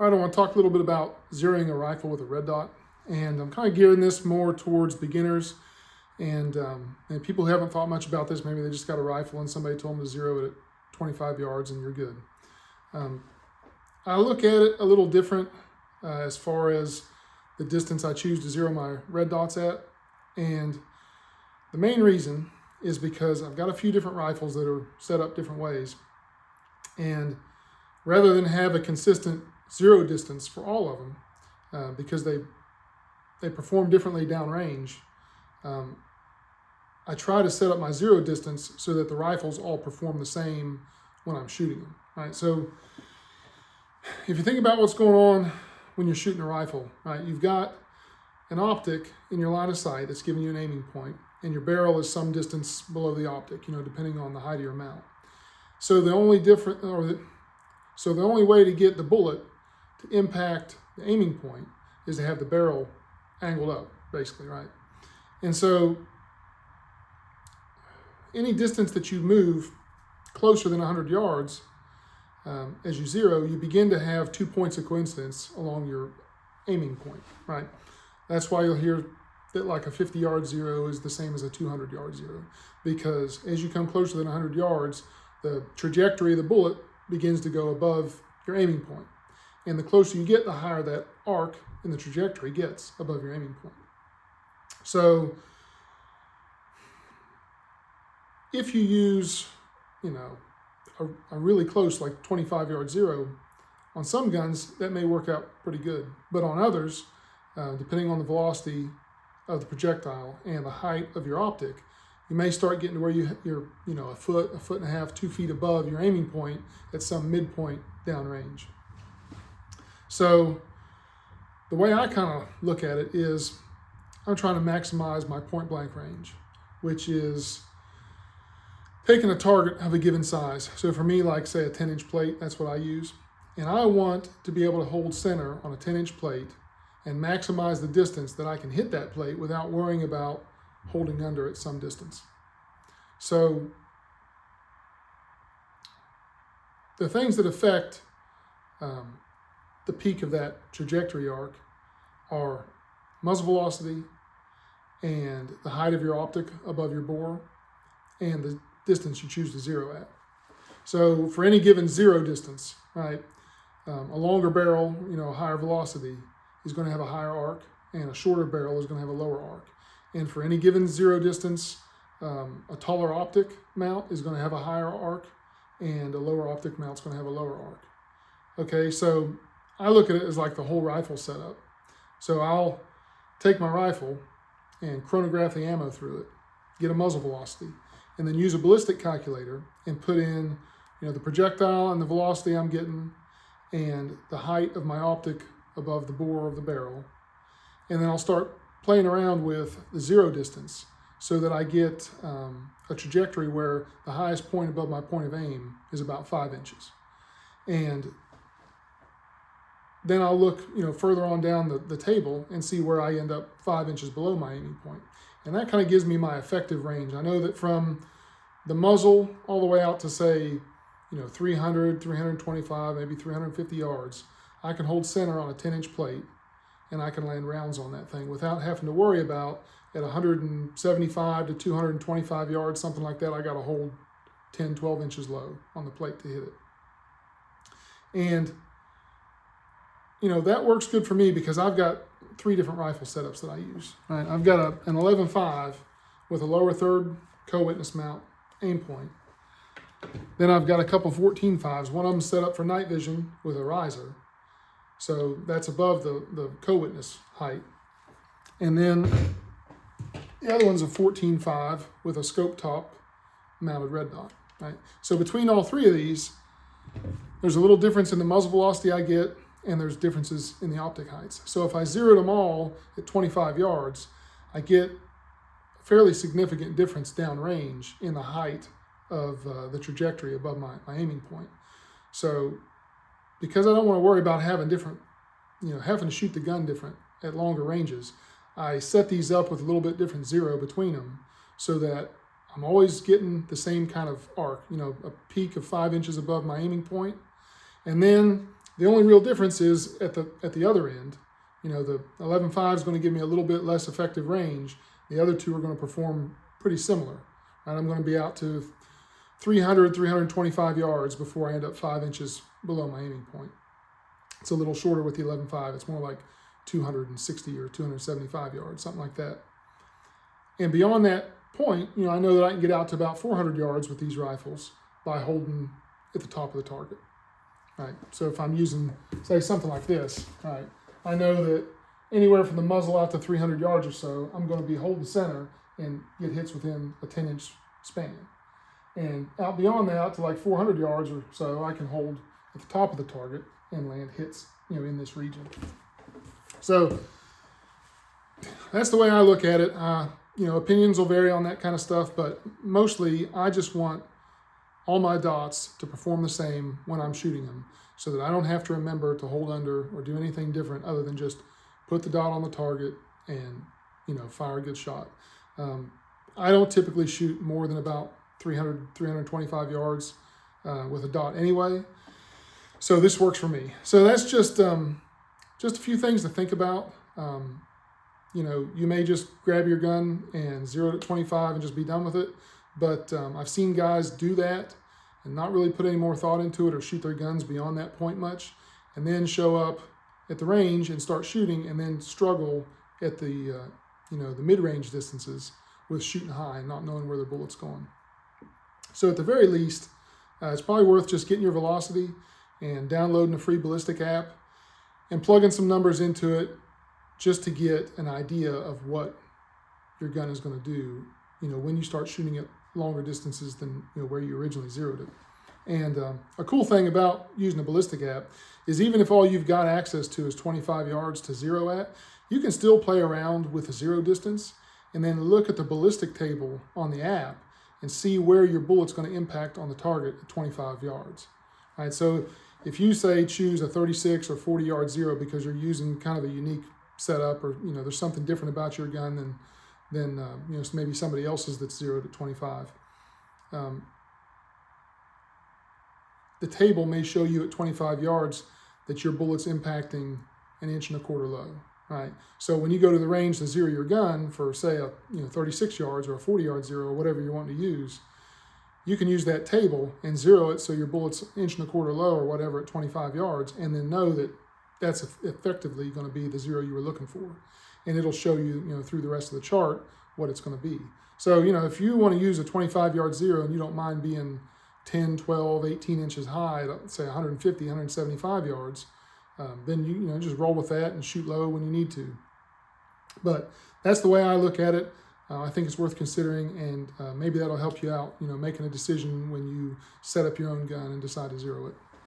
All right, I want to talk a little bit about zeroing a rifle with a red dot, and I'm kind of gearing this more towards beginners and people who haven't thought much about this. Maybe they just got a rifle and somebody told them to zero it at 25 yards and you're good. I look at it a little different as far as the distance I choose to zero my red dots at, and the main reason is because I've got a few different rifles that are set up different ways, and rather than have a consistent zero distance for all of them, because they perform differently downrange, I try to set up my zero distance so that the rifles all perform the same when I'm shooting them. Right. So if you think about what's going on when you're shooting a rifle, right, you've got an optic in your line of sight that's giving you an aiming point, and your barrel is some distance below the optic, depending on the height of your mount. So the only way to get the bullet to impact the aiming point is to have the barrel angled up, basically, right? And so any distance that you move closer than 100 yards, as you zero, you begin to have 2 points of coincidence along your aiming point, right? That's why you'll hear that like a 50-yard zero is the same as a 200-yard zero, because as you come closer than 100 yards, the trajectory of the bullet begins to go above your aiming point. And the closer you get, the higher that arc in the trajectory gets above your aiming point. So if you use, a really close, like 25-yard zero, on some guns, that may work out pretty good. But on others, depending on the velocity of the projectile and the height of your optic, you may start getting to where you're a foot and a half, 2 feet above your aiming point at some midpoint downrange. So the way I kind of look at it is I'm trying to maximize my point blank range, which is taking a target of a given size. So for me, like say a 10-inch plate, that's what I use. And I want to be able to hold center on a 10-inch plate and maximize the distance that I can hit that plate without worrying about holding under at some distance. So the things that affect the peak of that trajectory arc are muzzle velocity and the height of your optic above your bore and the distance you choose to zero at. So for any given zero distance, right, a longer barrel, a higher velocity is going to have a higher arc, and a shorter barrel is going to have a lower arc. And for any given zero distance, a taller optic mount is going to have a higher arc, and a lower optic mount is going to have a lower arc. Okay, so I look at it as like the whole rifle setup. So I'll take my rifle and chronograph the ammo through it, get a muzzle velocity, and then use a ballistic calculator and put in, the projectile and the velocity I'm getting and the height of my optic above the bore of the barrel. And then I'll start playing around with the zero distance so that I get a trajectory where the highest point above my point of aim is about 5 inches. And then I'll look, further on down the table and see where I end up 5 inches below my aiming point. And that kind of gives me my effective range. I know that from the muzzle all the way out to say, 300, 325, maybe 350 yards, I can hold center on a 10-inch plate and I can land rounds on that thing without having to worry about at 175 to 225 yards, something like that, I got to hold 10, 12 inches low on the plate to hit it. And, that works good for me because I've got 3 different rifle setups that I use. Right? I've got an 11.5 with a lower third co-witness mount aim point. Then I've got a couple 14.5s. One of them set up for night vision with a riser. So that's above the co-witness height. And then the other one's a 14.5 with a scope top mounted red dot. Right? So between all 3 of these, there's a little difference in the muzzle velocity I get, and there's differences in the optic heights. So if I zeroed them all at 25 yards, I get a fairly significant difference downrange in the height of the trajectory above my aiming point. So because I don't want to worry about having different, having to shoot the gun different at longer ranges, I set these up with a little bit different zero between them so that I'm always getting the same kind of arc, a peak of 5 inches above my aiming point. And then The only real difference is at the other end. You know, the 11.5 is going to give me a little bit less effective range. The other two are going to perform pretty similar. Right? I'm going to be out to 300, 325 yards before I end up 5 inches below my aiming point. It's a little shorter with the 11.5. It's more like 260 or 275 yards, something like that. And beyond that point, you know, I know that I can get out to about 400 yards with these rifles by holding at the top of the target. Right. So if I'm using, say, something like this, right, I know that anywhere from the muzzle out to 300 yards or so, I'm going to be holding center and get hits within a 10-inch span. And out beyond that, out to like 400 yards or so, I can hold at the top of the target and land hits, you know, in this region. So that's the way I look at it. You know, opinions will vary on that kind of stuff, but mostly I just want all my dots to perform the same when I'm shooting them, so that I don't have to remember to hold under or do anything different other than just put the dot on the target and, you know, fire a good shot. I don't typically shoot more than about 300, 325 yards with a dot anyway. So this works for me. So that's just a few things to think about. You know, you may just grab your gun and zero it at 25 and just be done with it. But I've seen guys do that and not really put any more thought into it or shoot their guns beyond that point much, and then show up at the range and start shooting and then struggle at the, you know, the mid-range distances with shooting high and not knowing where their bullet's going. So at the very least, it's probably worth just getting your velocity and downloading a free ballistic app and plugging some numbers into it just to get an idea of what your gun is going to do, you know, when you start shooting at longer distances than, you know, where you originally zeroed it. And a cool thing about using a ballistic app is even if all you've got access to is 25 yards to zero at, you can still play around with the zero distance and then look at the ballistic table on the app and see where your bullet's going to impact on the target at 25 yards. All right, so if you say choose a 36 or 40 yard zero because you're using kind of a unique setup, or, you know, there's something different about your gun than you know, maybe somebody else's that's zeroed at 25. The table may show you at 25 yards that your bullet's impacting 1.25 inches low, right? So when you go to the range to zero your gun for, say, a 36 yards or a 40 yard zero or whatever you want to use, you can use that table and zero it so your bullet's 1.25 inches low or whatever at 25 yards, and then know that that's effectively going to be the zero you were looking for. And it'll show you, you know, through the rest of the chart what it's going to be. So, you know, if you want to use a 25 yard zero and you don't mind being 10, 12, 18 inches high, say 150, 175 yards, then you know, just roll with that and shoot low when you need to. But that's the way I look at it. I think it's worth considering, and maybe that'll help you out, you know, making a decision when you set up your own gun and decide to zero it.